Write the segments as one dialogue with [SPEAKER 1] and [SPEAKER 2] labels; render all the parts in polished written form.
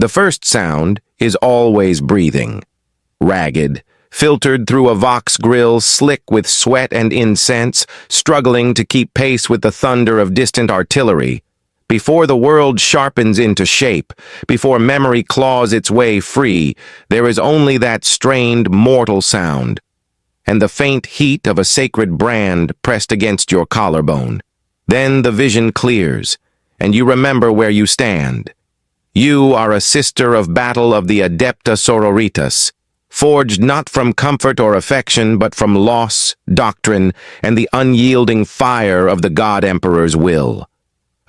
[SPEAKER 1] The first sound is always breathing, ragged, filtered through a Vox grill slick with sweat and incense, struggling to keep pace with the thunder of distant artillery. Before the world sharpens into shape, before memory claws its way free, there is only that strained, mortal sound, and the faint heat of a sacred brand pressed against your collarbone. Then the vision clears, and you remember where you stand. You are a sister of battle of the Adepta Sororitas, forged not from comfort or affection, but from loss, doctrine, and the unyielding fire of the God Emperor's will.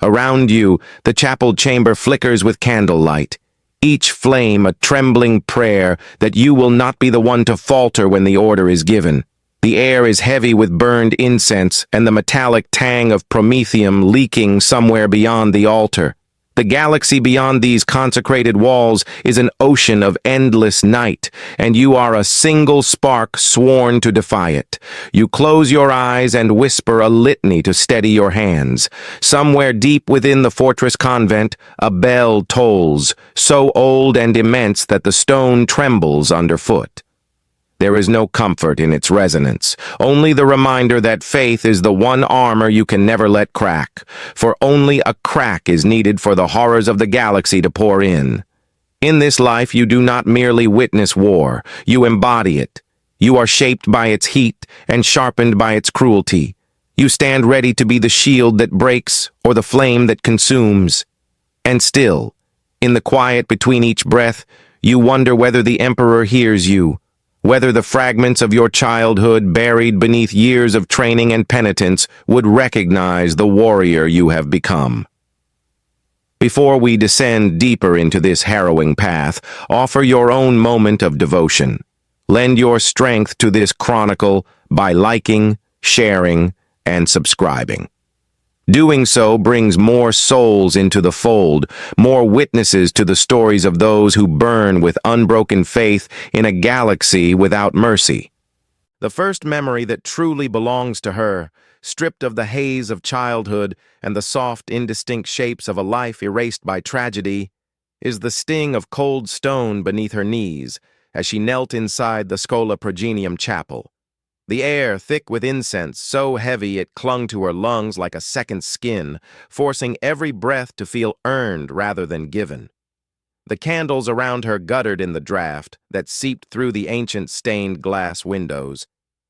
[SPEAKER 1] Around you, the chapel chamber flickers with candlelight, each flame a trembling prayer that you will not be the one to falter when the order is given. The air is heavy with burned incense and the metallic tang of promethium leaking somewhere beyond the altar. The galaxy beyond these consecrated walls is an ocean of endless night, and you are a single spark sworn to defy it. You close your eyes and whisper a litany to steady your hands. Somewhere deep within the fortress convent, a bell tolls, so old and immense that the stone trembles underfoot. There is no comfort in its resonance, only the reminder that faith is the one armor you can never let crack, for only a crack is needed for the horrors of the galaxy to pour in. In this life, you do not merely witness war, you embody it. You are shaped by its heat and sharpened by its cruelty. You stand ready to be the shield that breaks or the flame that consumes. And still, in the quiet between each breath, you wonder whether the Emperor hears you, whether the fragments of your childhood buried beneath years of training and penitence would recognize the warrior you have become. Before we descend deeper into this harrowing path, offer your own moment of devotion. Lend your strength to this chronicle by liking, sharing, and subscribing. Doing so brings more souls into the fold, more witnesses to the stories of those who burn with unbroken faith in a galaxy without mercy. The first memory that truly belongs to her, stripped of the haze of childhood and the soft, indistinct shapes of a life erased by tragedy, is the sting of cold stone beneath her knees as she knelt inside the Schola Progenium chapel. The air, thick with incense, so heavy it clung to her lungs like a second skin, forcing every breath to feel earned rather than given. The candles around her guttered in the draught that seeped through the ancient stained glass windows,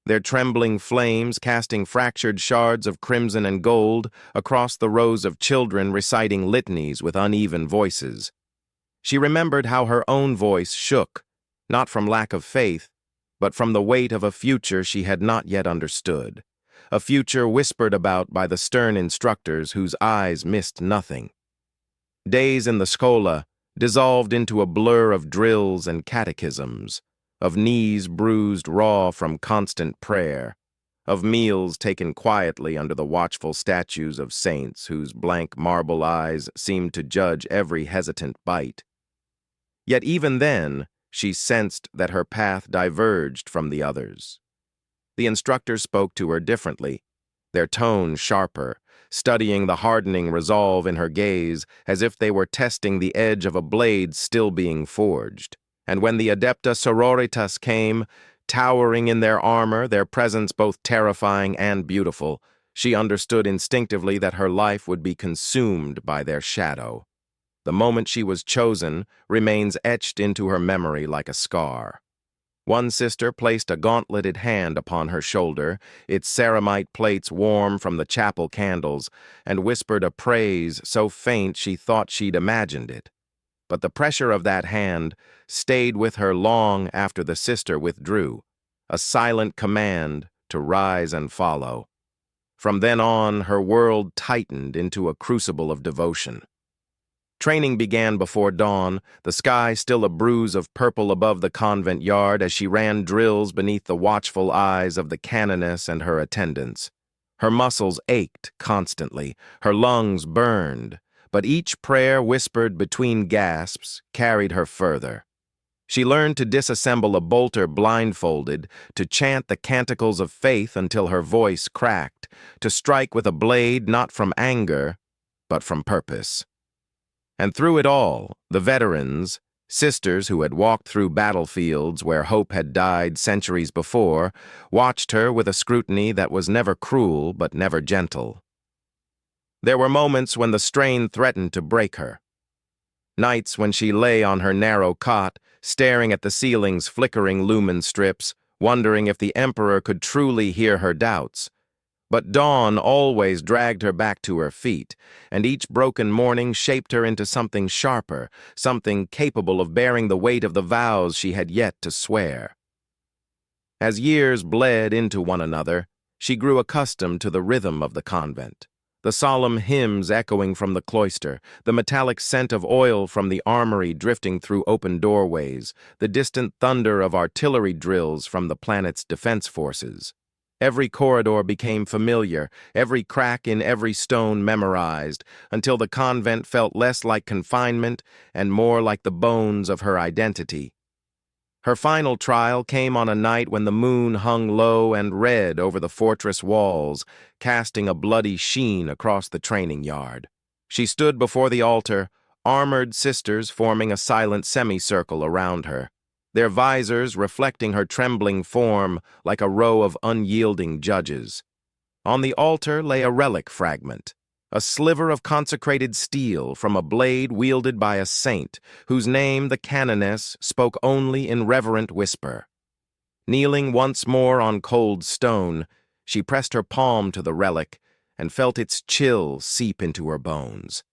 [SPEAKER 1] their trembling flames casting fractured shards of crimson and gold across the rows of children reciting litanies with uneven voices. She remembered how her own voice shook, not from lack of faith, but from the weight of a future she had not yet understood, a future whispered about by the stern instructors whose eyes missed nothing. Days in the Schola dissolved into a blur of drills and catechisms, of knees bruised raw from constant prayer, of meals taken quietly under the watchful statues of saints whose blank marble eyes seemed to judge every hesitant bite. Yet even then, she sensed that her path diverged from the others. The instructors spoke to her differently, their tone sharper, studying the hardening resolve in her gaze as if they were testing the edge of a blade still being forged. And when the Adepta Sororitas came, towering in their armor, their presence both terrifying and beautiful, she understood instinctively that her life would be consumed by their shadow. The moment she was chosen remains etched into her memory like a scar. One sister placed a gauntleted hand upon her shoulder, its ceramite plates warm from the chapel candles, and whispered a praise so faint she thought she'd imagined it. But the pressure of that hand stayed with her long after the sister withdrew, a silent command to rise and follow. From then on, her world tightened into a crucible of devotion. Training began before dawn, the sky still a bruise of purple above the convent yard as she ran drills beneath the watchful eyes of the canoness and her attendants. Her muscles ached constantly, her lungs burned, but each prayer whispered between gasps carried her further. She learned to disassemble a bolter blindfolded, to chant the canticles of faith until her voice cracked, to strike with a blade not from anger, but from purpose. And through it all, the veterans, sisters who had walked through battlefields where hope had died centuries before, watched her with a scrutiny that was never cruel but never gentle. There were moments when the strain threatened to break her. Nights when she lay on her narrow cot, staring at the ceiling's flickering lumen strips, wondering if the Emperor could truly hear her doubts. But dawn always dragged her back to her feet, and each broken morning shaped her into something sharper, something capable of bearing the weight of the vows she had yet to swear. As years bled into one another, she grew accustomed to the rhythm of the convent. The solemn hymns echoing from the cloister, the metallic scent of oil from the armory drifting through open doorways, the distant thunder of artillery drills from the planet's defense forces. Every corridor became familiar, every crack in every stone memorized, until the convent felt less like confinement and more like the bones of her identity. Her final trial came on a night when the moon hung low and red over the fortress walls, casting a bloody sheen across the training yard. She stood before the altar, armored sisters forming a silent semicircle around her, their visors reflecting her trembling form like a row of unyielding judges. On the altar lay a relic fragment, a sliver of consecrated steel from a blade wielded by a saint, whose name the canoness spoke only in reverent whisper. Kneeling once more on cold stone, she pressed her palm to the relic and felt its chill seep into her bones.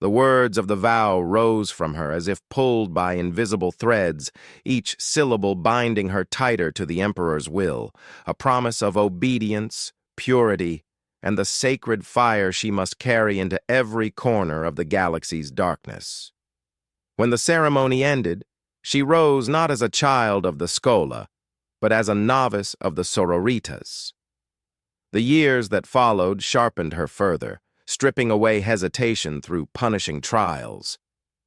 [SPEAKER 1] The words of the vow rose from her as if pulled by invisible threads, each syllable binding her tighter to the Emperor's will, a promise of obedience, purity, and the sacred fire she must carry into every corner of the galaxy's darkness. When the ceremony ended, she rose not as a child of the Schola, but as a novice of the Sororitas. The years that followed sharpened her further, stripping away hesitation through punishing trials.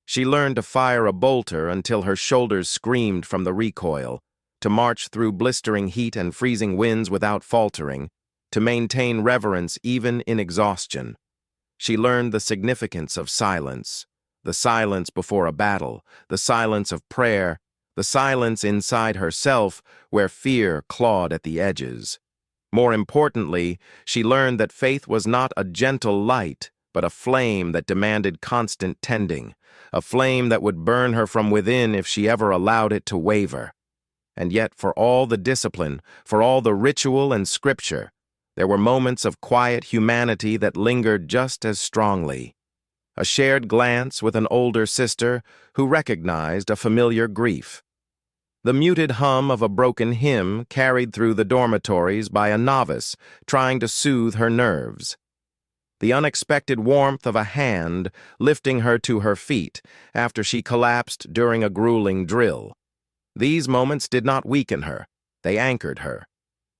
[SPEAKER 1] She learned to fire a bolter until her shoulders screamed from the recoil, to march through blistering heat and freezing winds without faltering, to maintain reverence even in exhaustion. She learned the significance of silence, the silence before a battle, the silence of prayer, the silence inside herself where fear clawed at the edges. More importantly, she learned that faith was not a gentle light, but a flame that demanded constant tending, a flame that would burn her from within if she ever allowed it to waver. And yet, for all the discipline, for all the ritual and scripture, there were moments of quiet humanity that lingered just as strongly. A shared glance with an older sister who recognized a familiar grief. The muted hum of a broken hymn carried through the dormitories by a novice trying to soothe her nerves. The unexpected warmth of a hand lifting her to her feet after she collapsed during a grueling drill. These moments did not weaken her, they anchored her.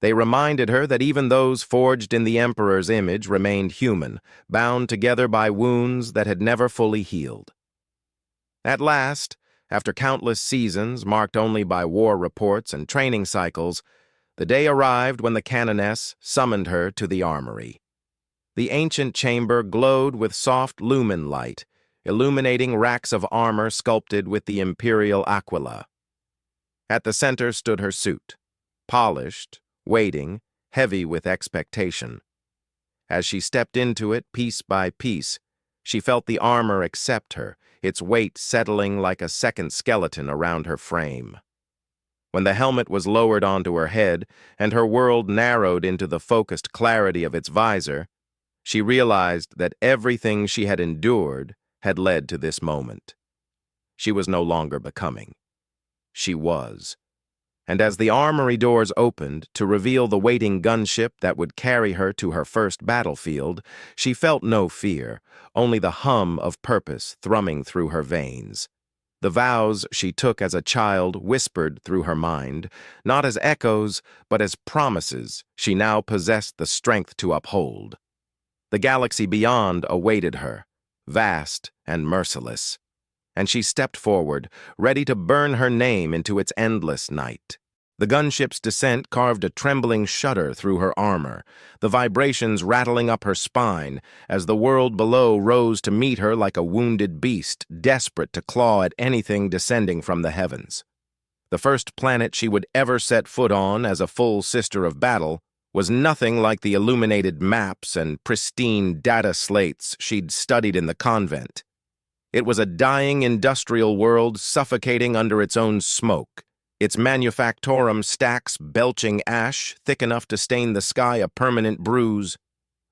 [SPEAKER 1] They reminded her that even those forged in the Emperor's image remained human, bound together by wounds that had never fully healed. At last, after countless seasons marked only by war reports and training cycles, the day arrived when the canoness summoned her to the armory. The ancient chamber glowed with soft lumen light, illuminating racks of armor sculpted with the imperial aquila. At the center stood her suit, polished, waiting, heavy with expectation. As she stepped into it piece by piece, she felt the armor accept her, its weight settling like a second skeleton around her frame. When the helmet was lowered onto her head and her world narrowed into the focused clarity of its visor, she realized that everything she had endured had led to this moment. She was no longer becoming. She was. And as the armory doors opened to reveal the waiting gunship that would carry her to her first battlefield, she felt no fear, only the hum of purpose thrumming through her veins. The vows she took as a child whispered through her mind, not as echoes, but as promises she now possessed the strength to uphold. The galaxy beyond awaited her, vast and merciless, and she stepped forward, ready to burn her name into its endless night. The gunship's descent carved a trembling shudder through her armor, the vibrations rattling up her spine as the world below rose to meet her like a wounded beast, desperate to claw at anything descending from the heavens. The first planet she would ever set foot on as a full sister of battle was nothing like the illuminated maps and pristine data slates she'd studied in the convent. It was a dying industrial world suffocating under its own smoke, its manufactorum stacks belching ash thick enough to stain the sky a permanent bruise.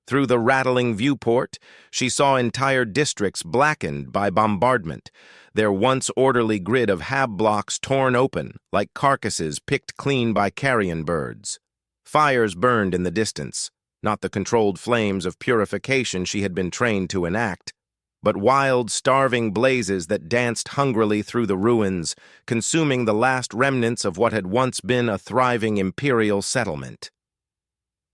[SPEAKER 1] Through the rattling viewport, she saw entire districts blackened by bombardment, their once orderly grid of hab blocks torn open like carcasses picked clean by carrion birds. Fires burned in the distance, not the controlled flames of purification she had been trained to enact, but wild, starving blazes that danced hungrily through the ruins, consuming the last remnants of what had once been a thriving imperial settlement.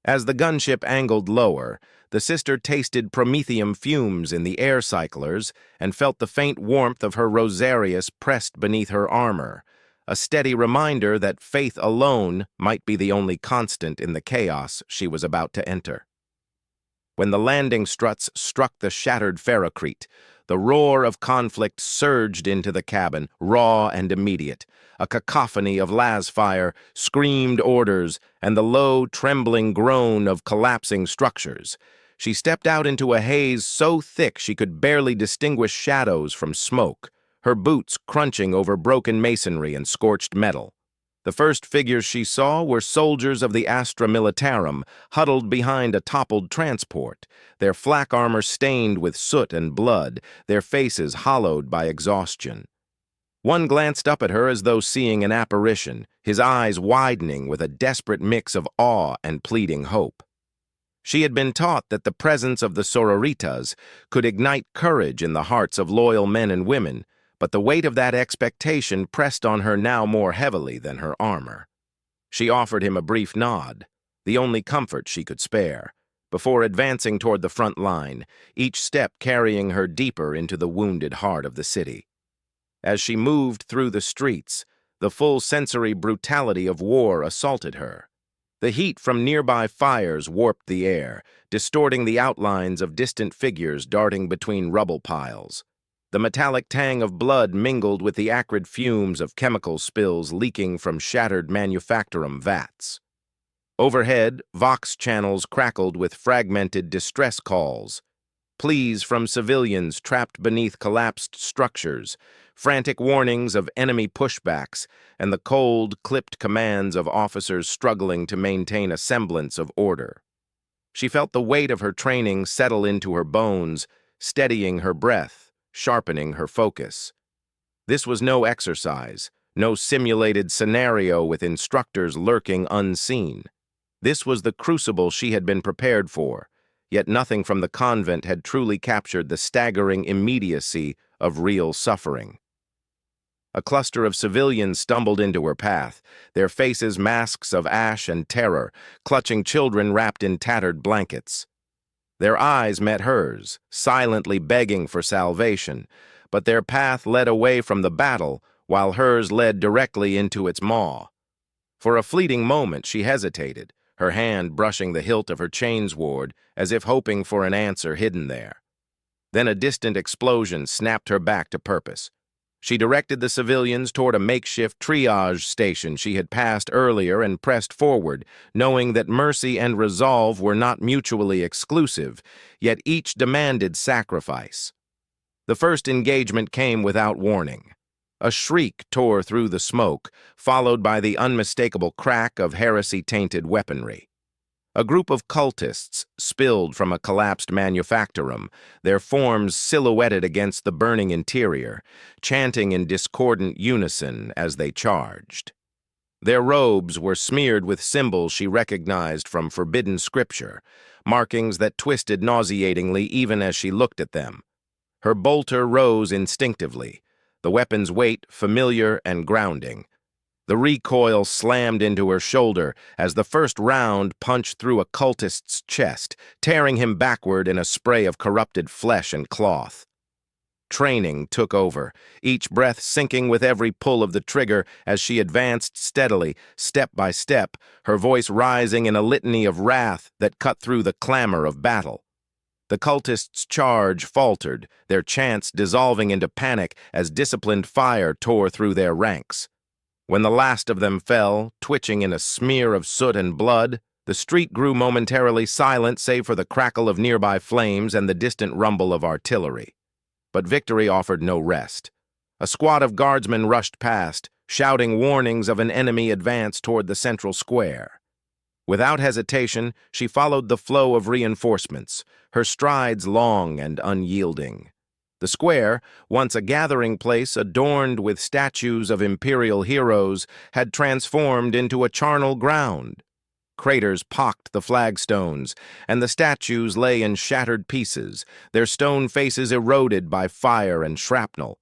[SPEAKER 1] As the gunship angled lower, the sister tasted promethium fumes in the air cyclers and felt the faint warmth of her rosarius pressed beneath her armor, a steady reminder that faith alone might be the only constant in the chaos she was about to enter. When the landing struts struck the shattered ferrocrete, the roar of conflict surged into the cabin, raw and immediate. A cacophony of lasfire, screamed orders, and the low, trembling groan of collapsing structures. She stepped out into a haze so thick she could barely distinguish shadows from smoke, her boots crunching over broken masonry and scorched metal. The first figures she saw were soldiers of the Astra Militarum, huddled behind a toppled transport, their flak armor stained with soot and blood, their faces hollowed by exhaustion. One glanced up at her as though seeing an apparition, his eyes widening with a desperate mix of awe and pleading hope. She had been taught that the presence of the sororitas could ignite courage in the hearts of loyal men and women, but the weight of that expectation pressed on her now more heavily than her armor. She offered him a brief nod, the only comfort she could spare, before advancing toward the front line, each step carrying her deeper into the wounded heart of the city. As she moved through the streets, the full sensory brutality of war assaulted her. The heat from nearby fires warped the air, distorting the outlines of distant figures darting between rubble piles. The metallic tang of blood mingled with the acrid fumes of chemical spills leaking from shattered manufactorum vats. Overhead, Vox channels crackled with fragmented distress calls, pleas from civilians trapped beneath collapsed structures, frantic warnings of enemy pushbacks, and the cold, clipped commands of officers struggling to maintain a semblance of order. She felt the weight of her training settle into her bones, steadying her breath, sharpening her focus. This was no exercise, no simulated scenario with instructors lurking unseen. This was the crucible she had been prepared for, yet nothing from the convent had truly captured the staggering immediacy of real suffering. A cluster of civilians stumbled into her path, their faces masks of ash and terror, clutching children wrapped in tattered blankets. Their eyes met hers, silently begging for salvation, but their path led away from the battle, while hers led directly into its maw. For a fleeting moment she hesitated, her hand brushing the hilt of her chainsword as if hoping for an answer hidden there. Then a distant explosion snapped her back to purpose. She directed the civilians toward a makeshift triage station she had passed earlier and pressed forward, knowing that mercy and resolve were not mutually exclusive, yet each demanded sacrifice. The first engagement came without warning. A shriek tore through the smoke, followed by the unmistakable crack of heresy-tainted weaponry. A group of cultists spilled from a collapsed manufactorum, their forms silhouetted against the burning interior, chanting in discordant unison as they charged. Their robes were smeared with symbols she recognized from forbidden scripture, markings that twisted nauseatingly even as she looked at them. Her bolter rose instinctively, the weapon's weight familiar and grounding. The recoil slammed into her shoulder as the first round punched through a cultist's chest, tearing him backward in a spray of corrupted flesh and cloth. Training took over, each breath sinking with every pull of the trigger as she advanced steadily, step by step, her voice rising in a litany of wrath that cut through the clamor of battle. The cultists' charge faltered, their chants dissolving into panic as disciplined fire tore through their ranks. When the last of them fell, twitching in a smear of soot and blood, the street grew momentarily silent save for the crackle of nearby flames and the distant rumble of artillery. But victory offered no rest. A squad of guardsmen rushed past, shouting warnings of an enemy advance toward the central square. Without hesitation, she followed the flow of reinforcements, her strides long and unyielding. The square, once a gathering place adorned with statues of imperial heroes, had transformed into a charnel ground. Craters pocked the flagstones, and the statues lay in shattered pieces, their stone faces eroded by fire and shrapnel.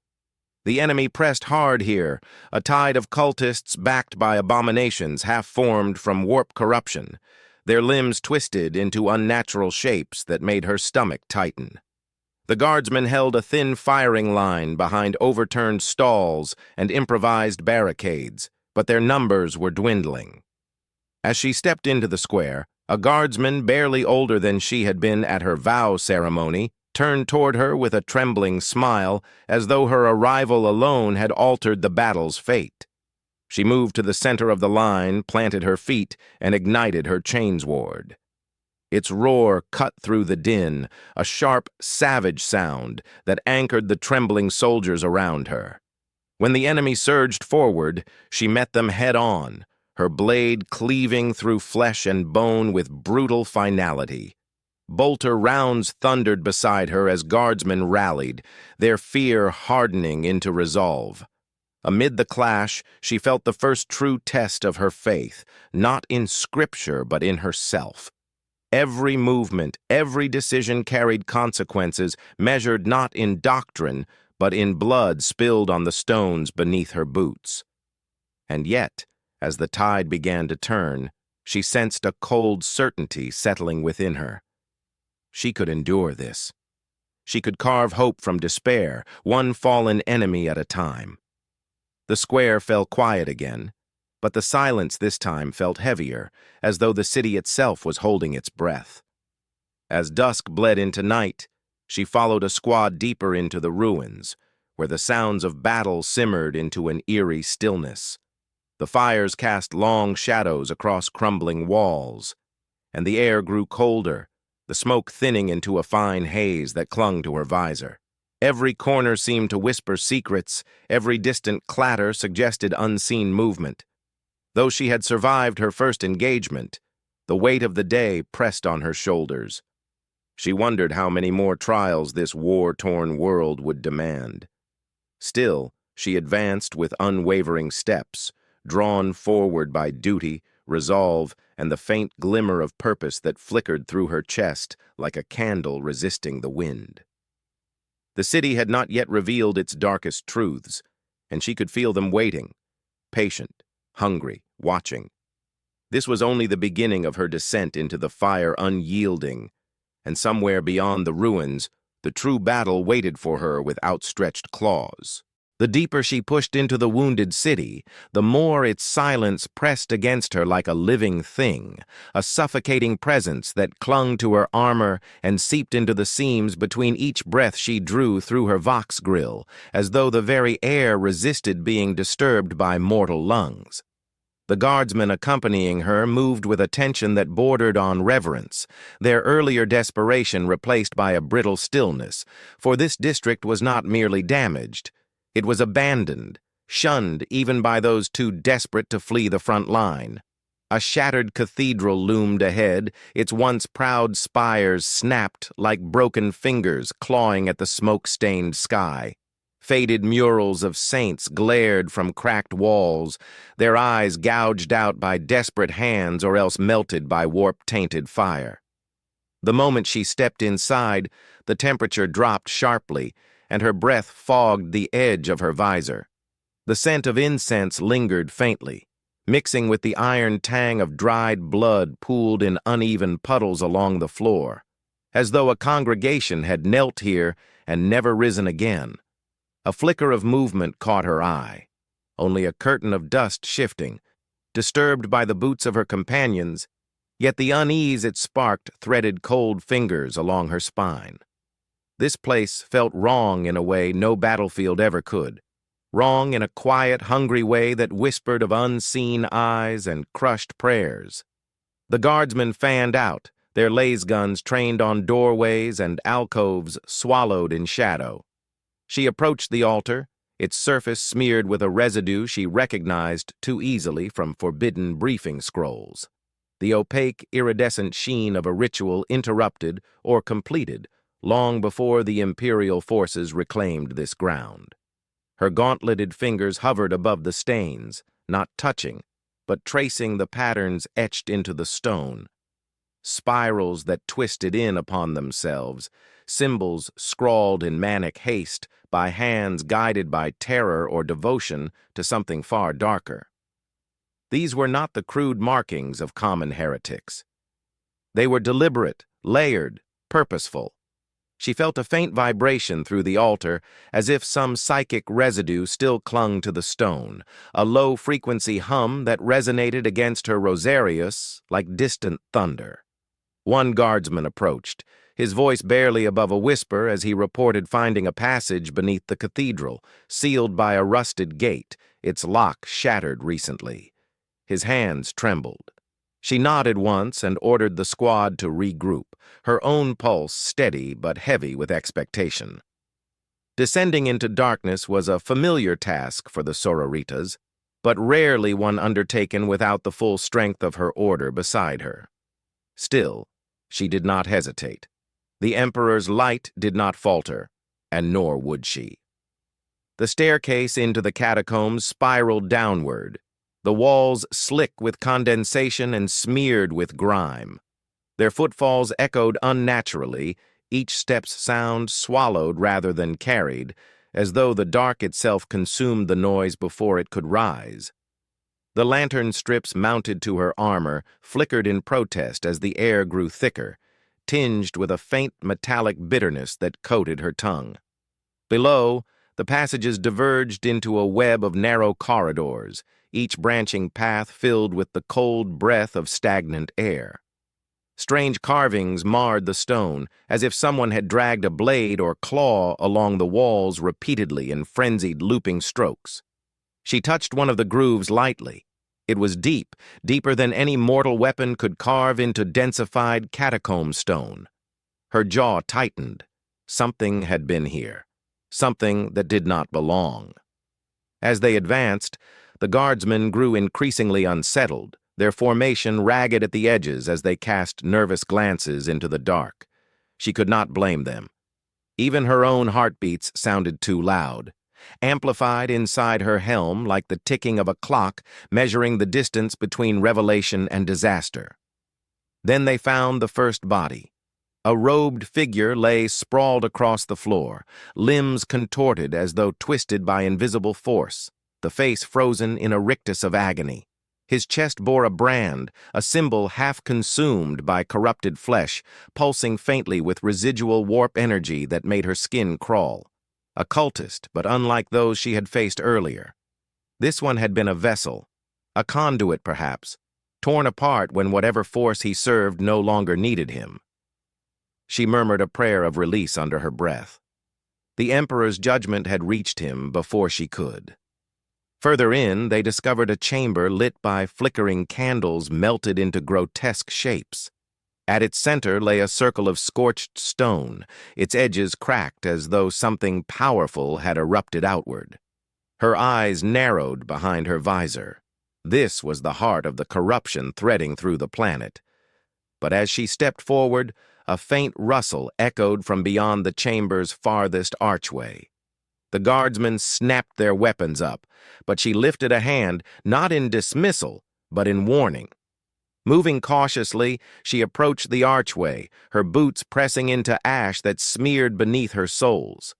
[SPEAKER 1] The enemy pressed hard here, a tide of cultists backed by abominations half-formed from warp corruption, their limbs twisted into unnatural shapes that made her stomach tighten. The guardsmen held a thin firing line behind overturned stalls and improvised barricades, but their numbers were dwindling. As she stepped into the square, a guardsman barely older than she had been at her vow ceremony turned toward her with a trembling smile, as though her arrival alone had altered the battle's fate. She moved to the center of the line, planted her feet, and ignited her chainsword. Its roar cut through the din, a sharp, savage sound that anchored the trembling soldiers around her. When the enemy surged forward, she met them head-on, her blade cleaving through flesh and bone with brutal finality. Bolter rounds thundered beside her as guardsmen rallied, their fear hardening into resolve. Amid the clash, she felt the first true test of her faith, not in scripture but in herself. Every movement, every decision carried consequences, measured not in doctrine, but in blood spilled on the stones beneath her boots. And yet, as the tide began to turn, she sensed a cold certainty settling within her. She could endure this. She could carve hope from despair, one fallen enemy at a time. The square fell quiet again, but the silence this time felt heavier, as though the city itself was holding its breath. As dusk bled into night, she followed a squad deeper into the ruins, where the sounds of battle simmered into an eerie stillness. The fires cast long shadows across crumbling walls, and the air grew colder, the smoke thinning into a fine haze that clung to her visor. Every corner seemed to whisper secrets, every distant clatter suggested unseen movement. Though she had survived her first engagement, the weight of the day pressed on her shoulders. She wondered how many more trials this war-torn world would demand. Still, she advanced with unwavering steps, drawn forward by duty, resolve, and the faint glimmer of purpose that flickered through her chest like a candle resisting the wind. The city had not yet revealed its darkest truths, and she could feel them waiting, patient, hungry, watching. This was only the beginning of her descent into the fire unyielding, and somewhere beyond the ruins, the true battle waited for her with outstretched claws. The deeper she pushed into the wounded city, the more its silence pressed against her like a living thing, a suffocating presence that clung to her armor and seeped into the seams between each breath she drew through her vox grill, as though the very air resisted being disturbed by mortal lungs. The guardsmen accompanying her moved with a tension that bordered on reverence, their earlier desperation replaced by a brittle stillness, for this district was not merely damaged. It was abandoned, shunned even by those too desperate to flee the front line. A shattered cathedral loomed ahead, its once proud spires snapped like broken fingers clawing at the smoke-stained sky. Faded murals of saints glared from cracked walls, their eyes gouged out by desperate hands or else melted by warp-tainted fire. The moment she stepped inside, the temperature dropped sharply, and her breath fogged the edge of her visor. The scent of incense lingered faintly, mixing with the iron tang of dried blood pooled in uneven puddles along the floor. as though a congregation had knelt here and never risen again. A flicker of movement caught her eye, only a curtain of dust shifting, disturbed by the boots of her companions, yet the unease it sparked threaded cold fingers along her spine. This place felt wrong in a way no battlefield ever could, wrong in a quiet, hungry way that whispered of unseen eyes and crushed prayers. The guardsmen fanned out, their laser guns trained on doorways and alcoves swallowed in shadow. She approached the altar, its surface smeared with a residue she recognized too easily from forbidden briefing scrolls. The opaque, iridescent sheen of a ritual interrupted or completed long before the Imperial forces reclaimed this ground. Her gauntleted fingers hovered above the stains, not touching, but tracing the patterns etched into the stone. Spirals that twisted in upon themselves, symbols scrawled in manic haste by hands guided by terror or devotion to something far darker. These were not the crude markings of common heretics. They were deliberate, layered, purposeful. She felt a faint vibration through the altar, as if some psychic residue still clung to the stone, a low-frequency hum that resonated against her rosarius like distant thunder. One guardsman approached, his voice barely above a whisper as he reported finding a passage beneath the cathedral, sealed by a rusted gate, its lock shattered recently. His hands trembled. She nodded once and ordered the squad to regroup, her own pulse steady but heavy with expectation. Descending into darkness was a familiar task for the sororitas, but rarely one undertaken without the full strength of her order beside her. Still, she did not hesitate. The Emperor's light did not falter, and nor would she. The staircase into the catacombs spiraled downward, the walls slick with condensation and smeared with grime. Their footfalls echoed unnaturally, each step's sound swallowed rather than carried, as though the dark itself consumed the noise before it could rise. The lantern strips mounted to her armor flickered in protest as the air grew thicker, tinged with a faint metallic bitterness that coated her tongue. Below, the passages diverged into a web of narrow corridors, each branching path filled with the cold breath of stagnant air. Strange carvings marred the stone, as if someone had dragged a blade or claw along the walls repeatedly in frenzied looping strokes. She touched one of the grooves lightly. It was deep, deeper than any mortal weapon could carve into densified catacomb stone. Her jaw tightened. Something had been here. Something that did not belong. As they advanced, the guardsmen grew increasingly unsettled, their formation ragged at the edges as they cast nervous glances into the dark. She could not blame them. Even her own heartbeats sounded too loud, amplified inside her helm like the ticking of a clock measuring the distance between revelation and disaster. Then they found the first body. A robed figure lay sprawled across the floor, limbs contorted as though twisted by invisible force, the face frozen in a rictus of agony. His chest bore a brand, a symbol half consumed by corrupted flesh, pulsing faintly with residual warp energy that made her skin crawl. A cultist, but unlike those she had faced earlier. This one had been a vessel, a conduit perhaps, torn apart when whatever force he served no longer needed him. She murmured a prayer of release under her breath. The Emperor's judgment had reached him before she could. Further in, they discovered a chamber lit by flickering candles melted into grotesque shapes. At its center lay a circle of scorched stone, its edges cracked as though something powerful had erupted outward. Her eyes narrowed behind her visor. This was the heart of the corruption threading through the planet. But as she stepped forward, a faint rustle echoed from beyond the chamber's farthest archway. The guardsmen snapped their weapons up, but she lifted a hand, not in dismissal, but in warning. Moving cautiously, she approached the archway, her boots pressing into ash that smeared beneath her soles.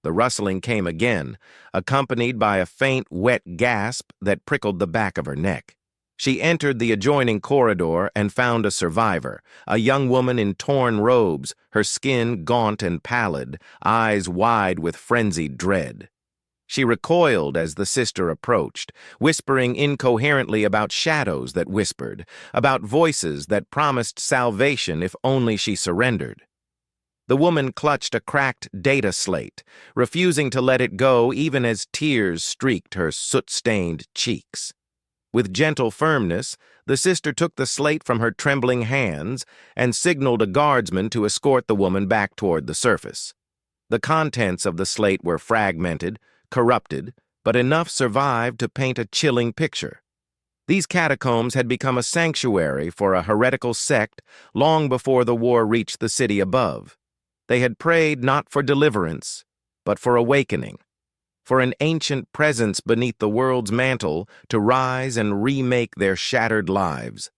[SPEAKER 1] The rustling came again, accompanied by a faint, wet gasp that prickled the back of her neck. She entered the adjoining corridor and found a survivor, a young woman in torn robes, her skin gaunt and pallid, eyes wide with frenzied dread. She recoiled as the sister approached, whispering incoherently about shadows that whispered, about voices that promised salvation if only she surrendered. The woman clutched a cracked data slate, refusing to let it go even as tears streaked her soot-stained cheeks. With gentle firmness, the sister took the slate from her trembling hands and signaled a guardsman to escort the woman back toward the surface. The contents of the slate were fragmented, corrupted, but enough survived to paint a chilling picture. These catacombs had become a sanctuary for a heretical sect long before the war reached the city above. They had prayed not for deliverance, but for awakening, for an ancient presence beneath the world's mantle to rise and remake their shattered lives.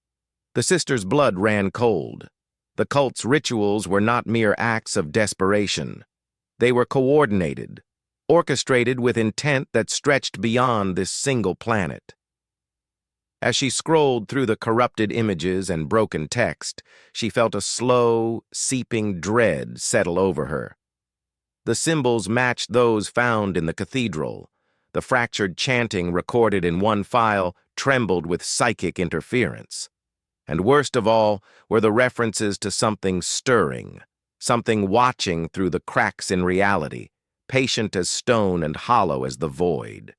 [SPEAKER 1] The sisters' blood ran cold. The cult's rituals were not mere acts of desperation. They were coordinated, orchestrated with intent that stretched beyond this single planet. As she scrolled through the corrupted images and broken text, she felt a slow, seeping dread settle over her. The symbols matched those found in the cathedral. The fractured chanting recorded in one file trembled with psychic interference. And worst of all were the references to something stirring, something watching through the cracks in reality, patient as stone and hollow as the void.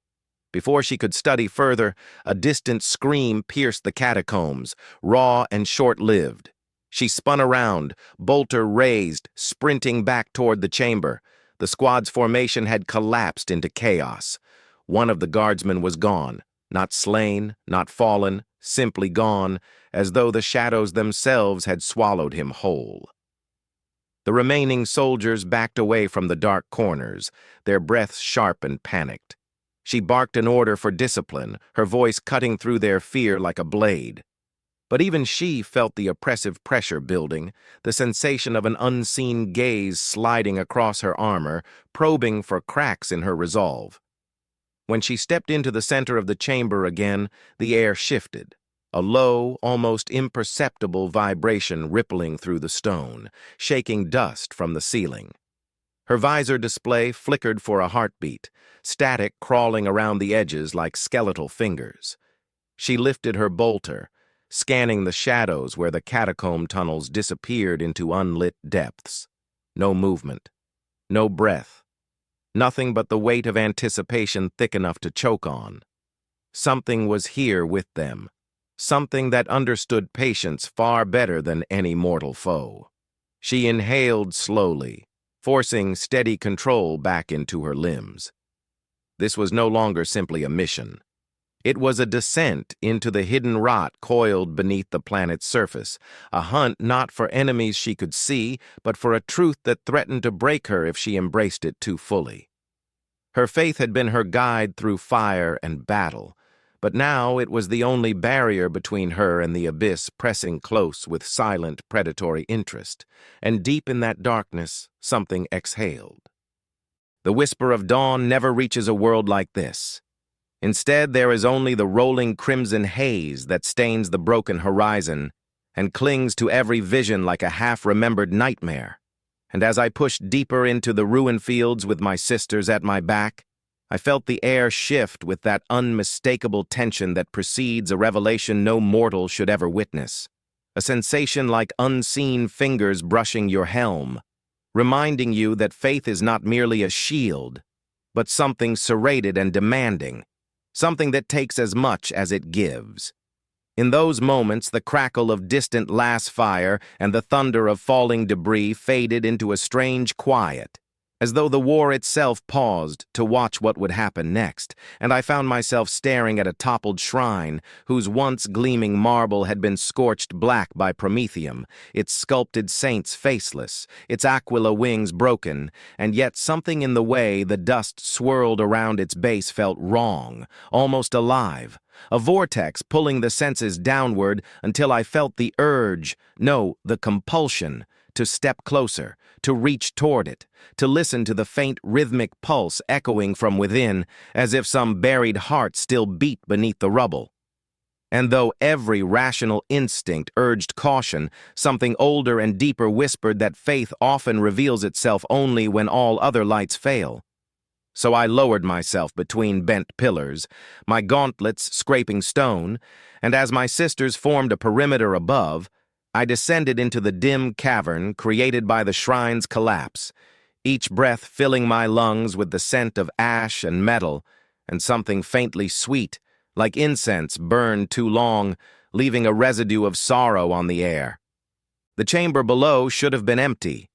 [SPEAKER 1] Before she could study further, a distant scream pierced the catacombs, raw and short-lived. She spun around, bolter raised, sprinting back toward the chamber. The squad's formation had collapsed into chaos. One of the guardsmen was gone, not slain, not fallen, simply gone, as though the shadows themselves had swallowed him whole. The remaining soldiers backed away from the dark corners, their breaths sharp and panicked. She barked an order for discipline, her voice cutting through their fear like a blade. But even she felt the oppressive pressure building, the sensation of an unseen gaze sliding across her armor, probing for cracks in her resolve. When she stepped into the center of the chamber again, the air shifted, a low, almost imperceptible vibration rippling through the stone, shaking dust from the ceiling. Her visor display flickered for a heartbeat, static crawling around the edges like skeletal fingers. She lifted her bolter, scanning the shadows where the catacomb tunnels disappeared into unlit depths. No movement, no breath, nothing but the weight of anticipation thick enough to choke on. Something was here with them, something that understood patience far better than any mortal foe. She inhaled slowly, forcing steady control back into her limbs. This was no longer simply a mission. It was a descent into the hidden rot coiled beneath the planet's surface, a hunt not for enemies she could see, but for a truth that threatened to break her if she embraced it too fully. Her faith had been her guide through fire and battle, but now it was the only barrier between her and the abyss pressing close with silent predatory interest, and deep in that darkness, something exhaled. The whisper of dawn never reaches a world like this. Instead, there is only the rolling crimson haze that stains the broken horizon and clings to every vision like a half-remembered nightmare. And as I pushed deeper into the ruined fields with my sisters at my back, I felt the air shift with that unmistakable tension that precedes a revelation no mortal should ever witness. A sensation like unseen fingers brushing your helm, reminding you that faith is not merely a shield, but something serrated and demanding, something that takes as much as it gives. In those moments, the crackle of distant lass fire and the thunder of falling debris faded into a strange quiet, as though the war itself paused to watch what would happen next, and I found myself staring at a toppled shrine whose once gleaming marble had been scorched black by promethium, its sculpted saints faceless, its aquila wings broken, and yet something in the way the dust swirled around its base felt wrong, almost alive, a vortex pulling the senses downward until I felt the urge, no, the compulsion, to step closer, to reach toward it, to listen to the faint rhythmic pulse echoing from within, as if some buried heart still beat beneath the rubble. And though every rational instinct urged caution, something older and deeper whispered that faith often reveals itself only when all other lights fail. So I lowered myself between bent pillars, my gauntlets scraping stone, and as my sisters formed a perimeter above, I descended into the dim cavern created by the shrine's collapse, each breath filling my lungs with the scent of ash and metal, and something faintly sweet, like incense burned too long, leaving a residue of sorrow on the air. The chamber below should have been empty,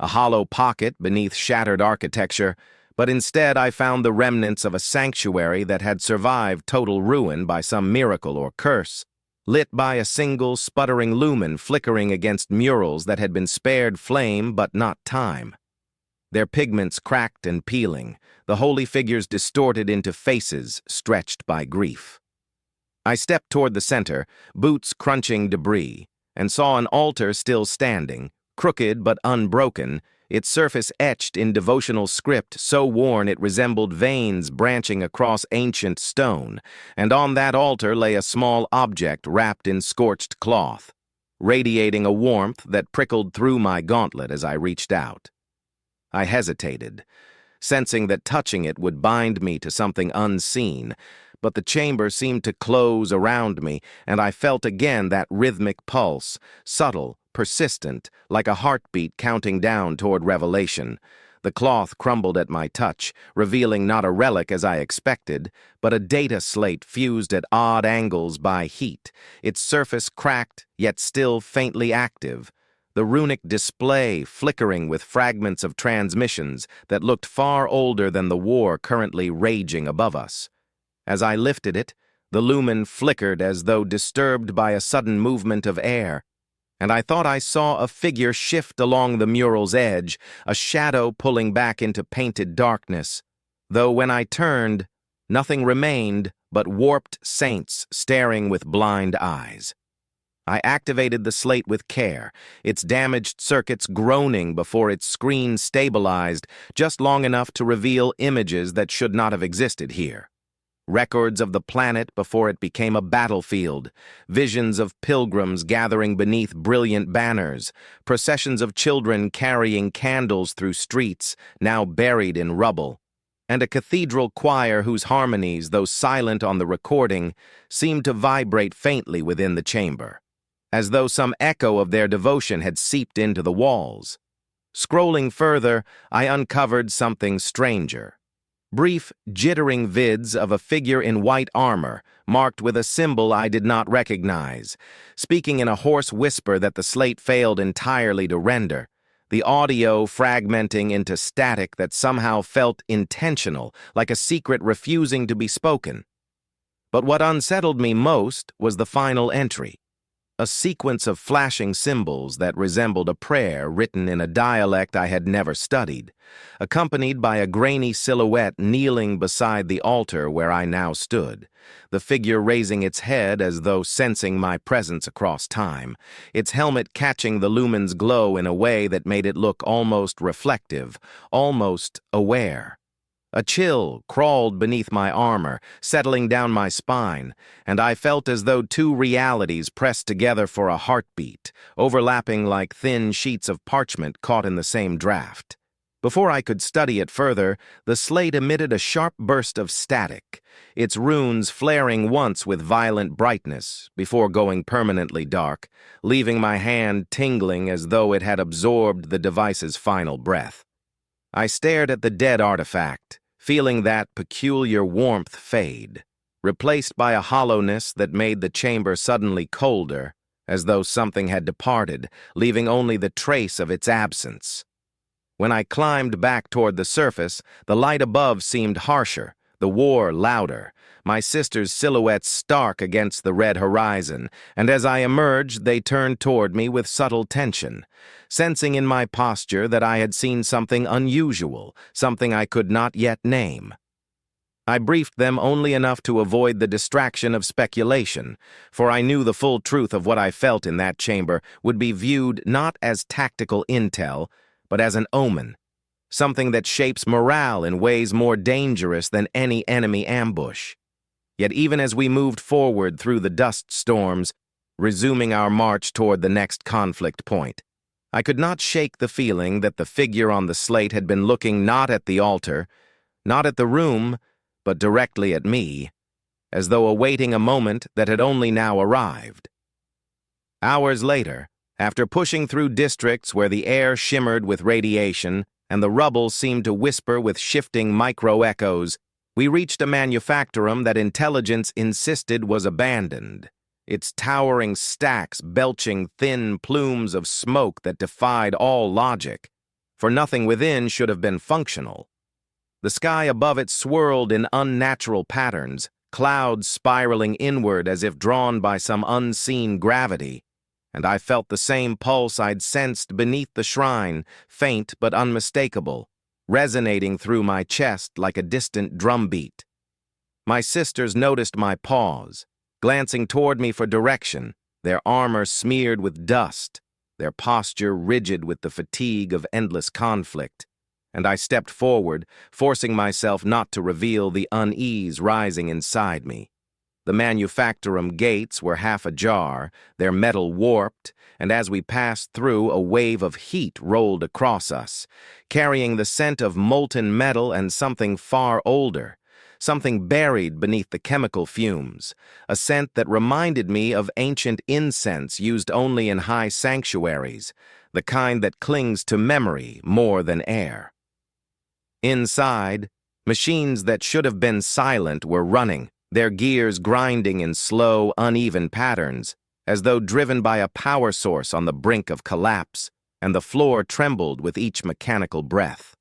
[SPEAKER 1] a hollow pocket beneath shattered architecture, but instead I found the remnants of a sanctuary that had survived total ruin by some miracle or curse, lit by a single sputtering lumen flickering against murals that had been spared flame but not time. Their pigments cracked and peeling, the holy figures distorted into faces stretched by grief. I stepped toward the center, boots crunching debris, and saw an altar still standing, crooked but unbroken, its surface etched in devotional script so worn it resembled veins branching across ancient stone, and on that altar lay a small object wrapped in scorched cloth, radiating a warmth that prickled through my gauntlet as I reached out. I hesitated, sensing that touching it would bind me to something unseen, but the chamber seemed to close around me, and I felt again that rhythmic pulse, subtle, persistent, like a heartbeat counting down toward revelation. The cloth crumbled at my touch, revealing not a relic as I expected, but a data slate fused at odd angles by heat, its surface cracked, yet still faintly active. The runic display flickering with fragments of transmissions that looked far older than the war currently raging above us. As I lifted it, the lumen flickered as though disturbed by a sudden movement of air, and I thought I saw a figure shift along the mural's edge, a shadow pulling back into painted darkness, though when I turned, nothing remained but warped saints staring with blind eyes. I activated the slate with care, its damaged circuits groaning before its screen stabilized just long enough to reveal images that should not have existed here. Records of the planet before it became a battlefield, visions of pilgrims gathering beneath brilliant banners, processions of children carrying candles through streets now buried in rubble, and a cathedral choir whose harmonies, though silent on the recording, seemed to vibrate faintly within the chamber, as though some echo of their devotion had seeped into the walls. Scrolling further, I uncovered something stranger. Brief, jittering vids of a figure in white armor, marked with a symbol I did not recognize, speaking in a hoarse whisper that the slate failed entirely to render, the audio fragmenting into static that somehow felt intentional, like a secret refusing to be spoken. But what unsettled me most was the final entry. A sequence of flashing symbols that resembled a prayer written in a dialect I had never studied, accompanied by a grainy silhouette kneeling beside the altar where I now stood, the figure raising its head as though sensing my presence across time, its helmet catching the lumen's glow in a way that made it look almost reflective, almost aware. A chill crawled beneath my armor, settling down my spine, and I felt as though two realities pressed together for a heartbeat, overlapping like thin sheets of parchment caught in the same draft. Before I could study it further, the slate emitted a sharp burst of static, its runes flaring once with violent brightness before going permanently dark, leaving my hand tingling as though it had absorbed the device's final breath. I stared at the dead artifact, feeling that peculiar warmth fade, replaced by a hollowness that made the chamber suddenly colder, as though something had departed, leaving only the trace of its absence. When I climbed back toward the surface, the light above seemed harsher, the war louder, my sisters' silhouettes stark against the red horizon, and as I emerged, they turned toward me with subtle tension, sensing in my posture that I had seen something unusual, something I could not yet name. I briefed them only enough to avoid the distraction of speculation, for I knew the full truth of what I felt in that chamber would be viewed not as tactical intel, but as an omen, something that shapes morale in ways more dangerous than any enemy ambush. Yet even as we moved forward through the dust storms, resuming our march toward the next conflict point, I could not shake the feeling that the figure on the slate had been looking not at the altar, not at the room, but directly at me, as though awaiting a moment that had only now arrived. Hours later, after pushing through districts where the air shimmered with radiation and the rubble seemed to whisper with shifting micro-echoes, we reached a manufactorum that intelligence insisted was abandoned, its towering stacks belching thin plumes of smoke that defied all logic, for nothing within should have been functional. The sky above it swirled in unnatural patterns, clouds spiraling inward as if drawn by some unseen gravity, and I felt the same pulse I'd sensed beneath the shrine, faint but unmistakable, resonating through my chest like a distant drumbeat. My sisters noticed my pause, glancing toward me for direction, their armor smeared with dust, their posture rigid with the fatigue of endless conflict, and I stepped forward, forcing myself not to reveal the unease rising inside me. The manufactorum gates were half ajar, their metal warped, and as we passed through, a wave of heat rolled across us, carrying the scent of molten metal and something far older, something buried beneath the chemical fumes, a scent that reminded me of ancient incense used only in high sanctuaries, the kind that clings to memory more than air. Inside, machines that should have been silent were running, their gears grinding in slow, uneven patterns, as though driven by a power source on the brink of collapse, and the floor trembled with each mechanical breath.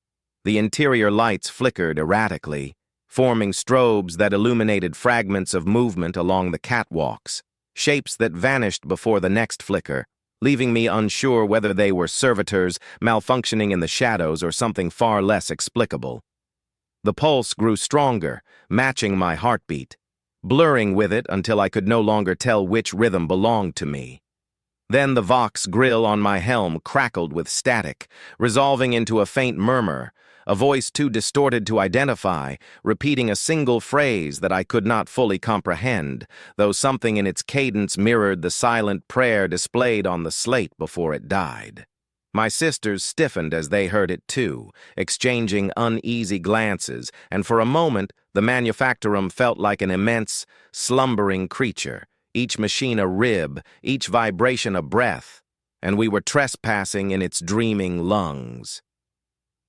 [SPEAKER 1] The interior lights flickered erratically, forming strobes that illuminated fragments of movement along the catwalks, shapes that vanished before the next flicker, leaving me unsure whether they were servitors malfunctioning in the shadows or something far less explicable. The pulse grew stronger, matching my heartbeat, blurring with it until I could no longer tell which rhythm belonged to me. Then the Vox grill on my helm crackled with static, resolving into a faint murmur, a voice too distorted to identify, repeating a single phrase that I could not fully comprehend, though something in its cadence mirrored the silent prayer displayed on the slate before it died. My sisters stiffened as they heard it too, exchanging uneasy glances, and for a moment the manufactorum felt like an immense, slumbering creature, each machine a rib, each vibration a breath, and we were trespassing in its dreaming lungs.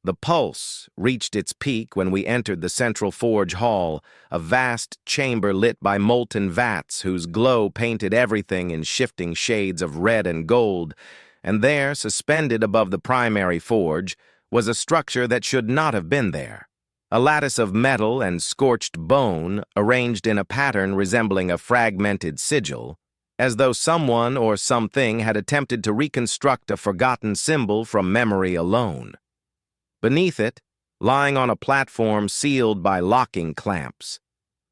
[SPEAKER 1] The pulse reached its peak when we entered the central forge hall, a vast chamber lit by molten vats whose glow painted everything in shifting shades of red and gold, and there, suspended above the primary forge, was a structure that should not have been there. A lattice of metal and scorched bone arranged in a pattern resembling a fragmented sigil, as though someone or something had attempted to reconstruct a forgotten symbol from memory alone. Beneath it, lying on a platform sealed by locking clamps,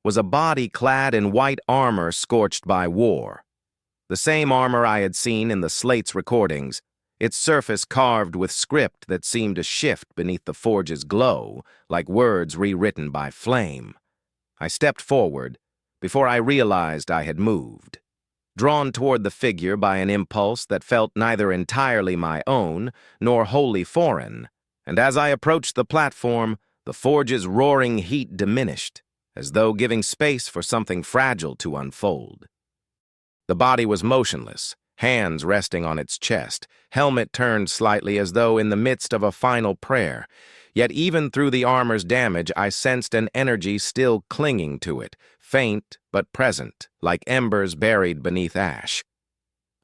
[SPEAKER 1] was a body clad in white armor scorched by war. The same armor I had seen in the slate's recordings, its surface carved with script that seemed to shift beneath the forge's glow, like words rewritten by flame. I stepped forward, before I realized I had moved, drawn toward the figure by an impulse that felt neither entirely my own nor wholly foreign, and as I approached the platform, the forge's roaring heat diminished, as though giving space for something fragile to unfold. The body was motionless, hands resting on its chest, helmet turned slightly as though in the midst of a final prayer. Yet even through the armor's damage, I sensed an energy still clinging to it, faint but present, like embers buried beneath ash.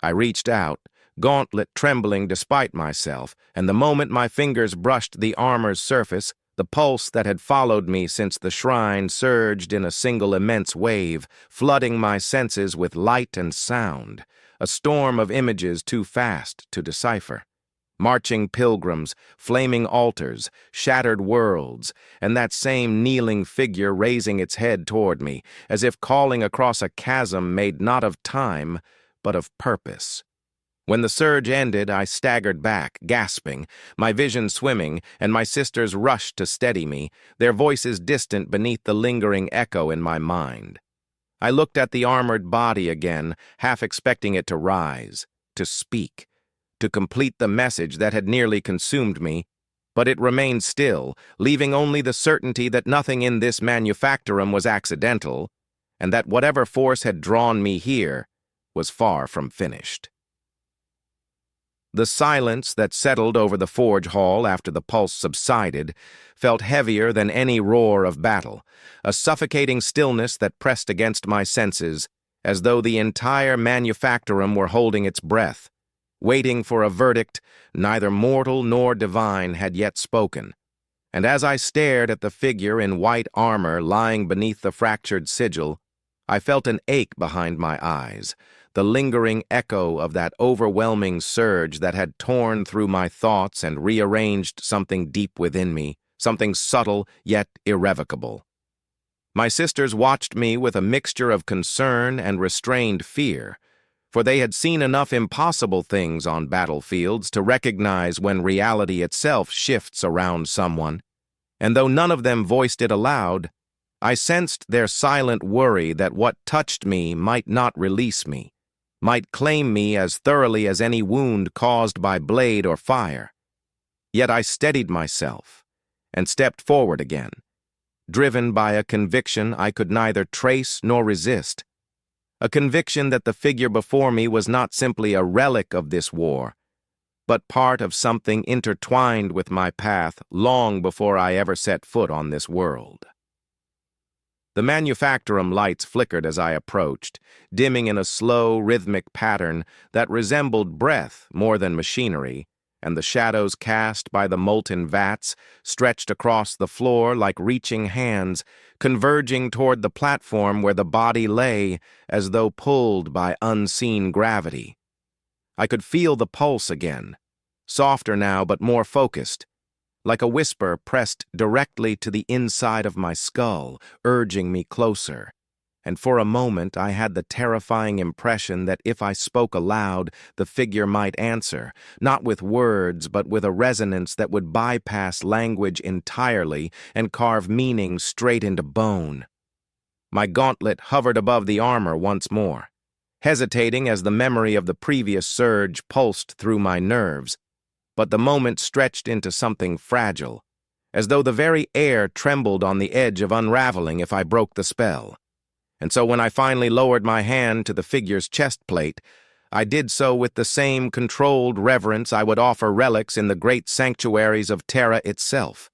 [SPEAKER 1] I reached out, gauntlet trembling despite myself, and the moment my fingers brushed the armor's surface, the pulse that had followed me since the shrine surged in a single immense wave, flooding my senses with light and sound, a storm of images too fast to decipher. Marching pilgrims, flaming altars, shattered worlds, and that same kneeling figure raising its head toward me, as if calling across a chasm made not of time, but of purpose. When the surge ended, I staggered back, gasping, my vision swimming, and my sisters rushed to steady me, their voices distant beneath the lingering echo in my mind. I looked at the armored body again, half expecting it to rise, to speak, to complete the message that had nearly consumed me, but it remained still, leaving only the certainty that nothing in this manufactorum was accidental, and that whatever force had drawn me here was far from finished. The silence that settled over the forge hall after the pulse subsided felt heavier than any roar of battle, a suffocating stillness that pressed against my senses, as though the entire manufactorum were holding its breath, waiting for a verdict neither mortal nor divine had yet spoken. And as I stared at the figure in white armor lying beneath the fractured sigil, I felt an ache behind my eyes, the lingering echo of that overwhelming surge that had torn through my thoughts and rearranged something deep within me, something subtle yet irrevocable. My sisters watched me with a mixture of concern and restrained fear, for they had seen enough impossible things on battlefields to recognize when reality itself shifts around someone, and though none of them voiced it aloud, I sensed their silent worry that what touched me might not release me, might claim me as thoroughly as any wound caused by blade or fire. Yet I steadied myself and stepped forward again, driven by a conviction I could neither trace nor resist, a conviction that the figure before me was not simply a relic of this war, but part of something intertwined with my path long before I ever set foot on this world. The manufactorum lights flickered as I approached, dimming in a slow, rhythmic pattern that resembled breath more than machinery, and the shadows cast by the molten vats stretched across the floor like reaching hands, converging toward the platform where the body lay as though pulled by unseen gravity. I could feel the pulse again, softer now but more focused, like a whisper pressed directly to the inside of my skull, urging me closer. And for a moment I had the terrifying impression that if I spoke aloud, the figure might answer, not with words but with a resonance that would bypass language entirely and carve meaning straight into bone. My gauntlet hovered above the armor once more, hesitating as the memory of the previous surge pulsed through my nerves, but the moment stretched into something fragile, as though the very air trembled on the edge of unraveling if I broke the spell. And so when I finally lowered my hand to the figure's chest plate, I did so with the same controlled reverence I would offer relics in the great sanctuaries of Terra itself.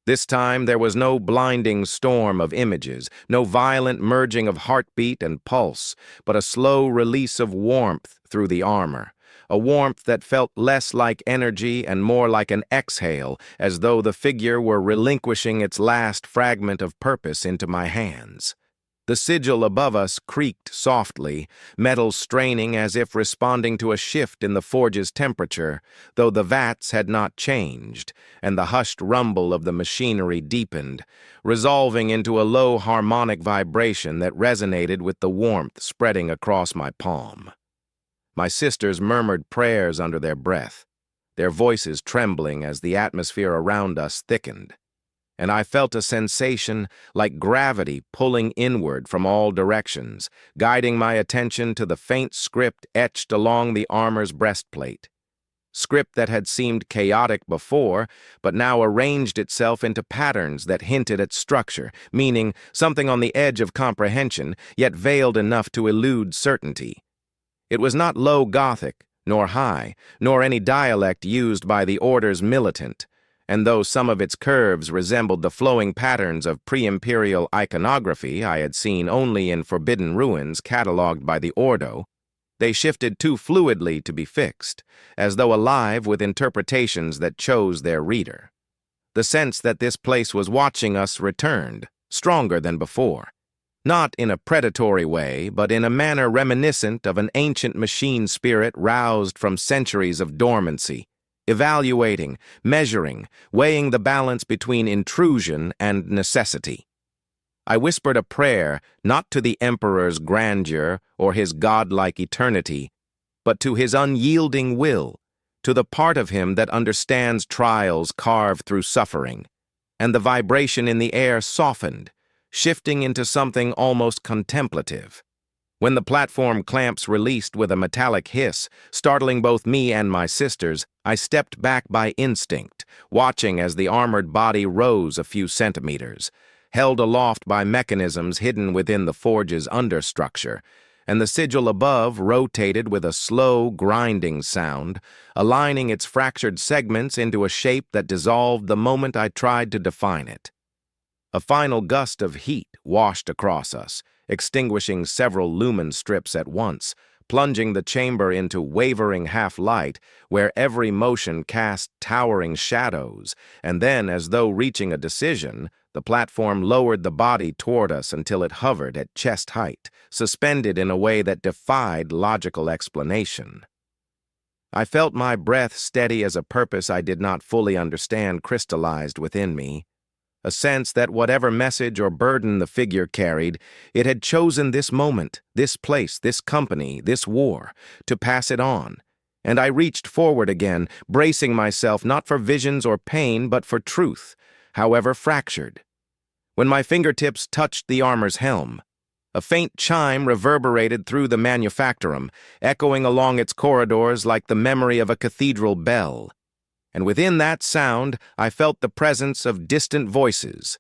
[SPEAKER 1] This time there was no blinding storm of images, no violent merging of heartbeat and pulse, but a slow release of warmth through the armor, a warmth that felt less like energy and more like an exhale, as though the figure were relinquishing its last fragment of purpose into my hands. The sigil above us creaked softly, metal straining as if responding to a shift in the forge's temperature, though the vats had not changed, and the hushed rumble of the machinery deepened, resolving into a low harmonic vibration that resonated with the warmth spreading across my palm. My sisters murmured prayers under their breath, their voices trembling as the atmosphere around us thickened, and I felt a sensation like gravity pulling inward from all directions, guiding my attention to the faint script etched along the armor's breastplate. Script that had seemed chaotic before, but now arranged itself into patterns that hinted at structure, meaning something on the edge of comprehension, yet veiled enough to elude certainty. It was not low Gothic, nor high, nor any dialect used by the Order's militant, and though some of its curves resembled the flowing patterns of pre-imperial iconography I had seen only in forbidden ruins catalogued by the Ordo, they shifted too fluidly to be fixed, as though alive with interpretations that chose their reader. The sense that this place was watching us returned, stronger than before. Not in a predatory way, but in a manner reminiscent of an ancient machine spirit roused from centuries of dormancy, evaluating, measuring, weighing the balance between intrusion and necessity. I whispered a prayer not to the Emperor's grandeur or his godlike eternity, but to his unyielding will, to the part of him that understands trials carved through suffering, and the vibration in the air softened, shifting into something almost contemplative. When the platform clamps released with a metallic hiss, startling both me and my sisters, I stepped back by instinct, watching as the armored body rose a few centimeters, held aloft by mechanisms hidden within the forge's understructure, and the sigil above rotated with a slow, grinding sound, aligning its fractured segments into a shape that dissolved the moment I tried to define it. A final gust of heat washed across us, extinguishing several lumen strips at once, plunging the chamber into wavering half-light where every motion cast towering shadows, and then, as though reaching a decision, the platform lowered the body toward us until it hovered at chest height, suspended in a way that defied logical explanation. I felt my breath steady as a purpose I did not fully understand crystallized within me. A sense that whatever message or burden the figure carried, it had chosen this moment, this place, this company, this war, to pass it on. And I reached forward again, bracing myself not for visions or pain, but for truth, however fractured. When my fingertips touched the armor's helm, a faint chime reverberated through the manufactorum, echoing along its corridors like the memory of a cathedral bell. And within that sound, I felt the presence of distant voices.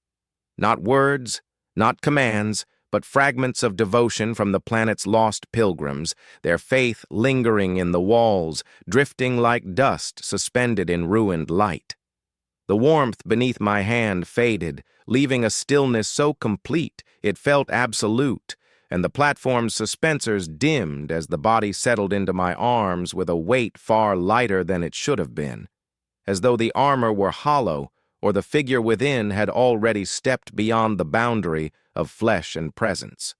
[SPEAKER 1] Not words, not commands, but fragments of devotion from the planet's lost pilgrims, their faith lingering in the walls, drifting like dust suspended in ruined light. The warmth beneath my hand faded, leaving a stillness so complete it felt absolute, and the platform's suspensors dimmed as the body settled into my arms with a weight far lighter than it should have been, as though the armor were hollow or the figure within had already stepped beyond the boundary of flesh and presence.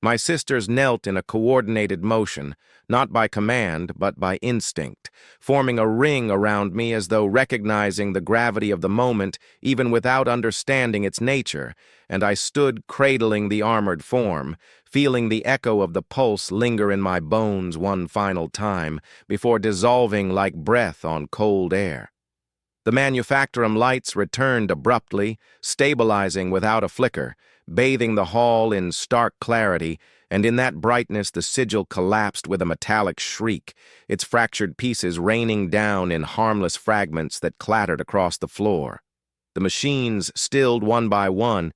[SPEAKER 1] My sisters knelt in a coordinated motion, not by command but by instinct, forming a ring around me as though recognizing the gravity of the moment even without understanding its nature, and I stood cradling the armored form, feeling the echo of the pulse linger in my bones one final time before dissolving like breath on cold air. The manufactorum lights returned abruptly, stabilizing without a flicker, bathing the hall in stark clarity, and in that brightness the sigil collapsed with a metallic shriek, its fractured pieces raining down in harmless fragments that clattered across the floor. The machines stilled one by one,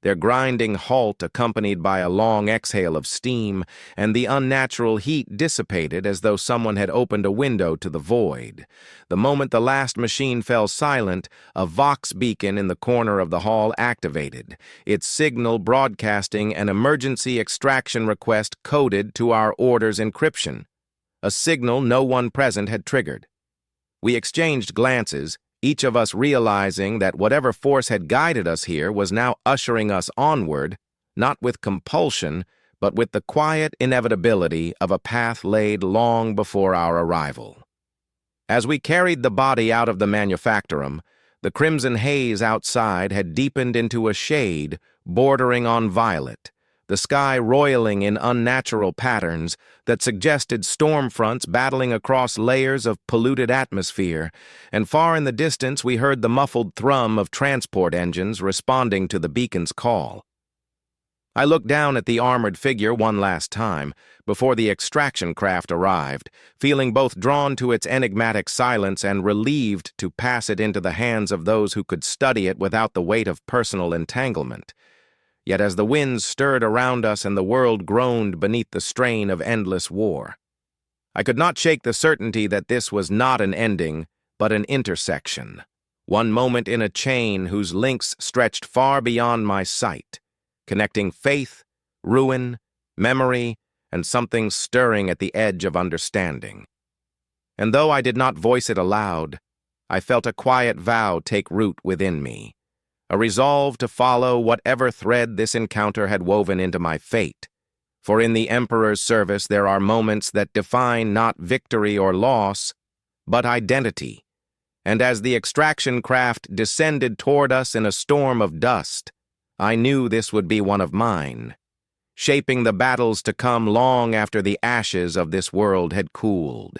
[SPEAKER 1] their grinding halt accompanied by a long exhale of steam, and the unnatural heat dissipated as though someone had opened a window to the void. The moment the last machine fell silent, a Vox beacon in the corner of the hall activated, its signal broadcasting an emergency extraction request coded to our order's encryption, a signal no one present had triggered. We exchanged glances, each of us realizing that whatever force had guided us here was now ushering us onward, not with compulsion, but with the quiet inevitability of a path laid long before our arrival. As we carried the body out of the manufactorum, the crimson haze outside had deepened into a shade bordering on violet, the sky roiling in unnatural patterns that suggested storm fronts battling across layers of polluted atmosphere, and far in the distance we heard the muffled thrum of transport engines responding to the beacon's call. I looked down at the armored figure one last time, before the extraction craft arrived, feeling both drawn to its enigmatic silence and relieved to pass it into the hands of those who could study it without the weight of personal entanglement. Yet as the winds stirred around us and the world groaned beneath the strain of endless war, I could not shake the certainty that this was not an ending, but an intersection, one moment in a chain whose links stretched far beyond my sight, connecting faith, ruin, memory, and something stirring at the edge of understanding. And though I did not voice it aloud, I felt a quiet vow take root within me, a resolve to follow whatever thread this encounter had woven into my fate. For in the Emperor's service there are moments that define not victory or loss, but identity. And as the extraction craft descended toward us in a storm of dust, I knew this would be one of mine, shaping the battles to come long after the ashes of this world had cooled.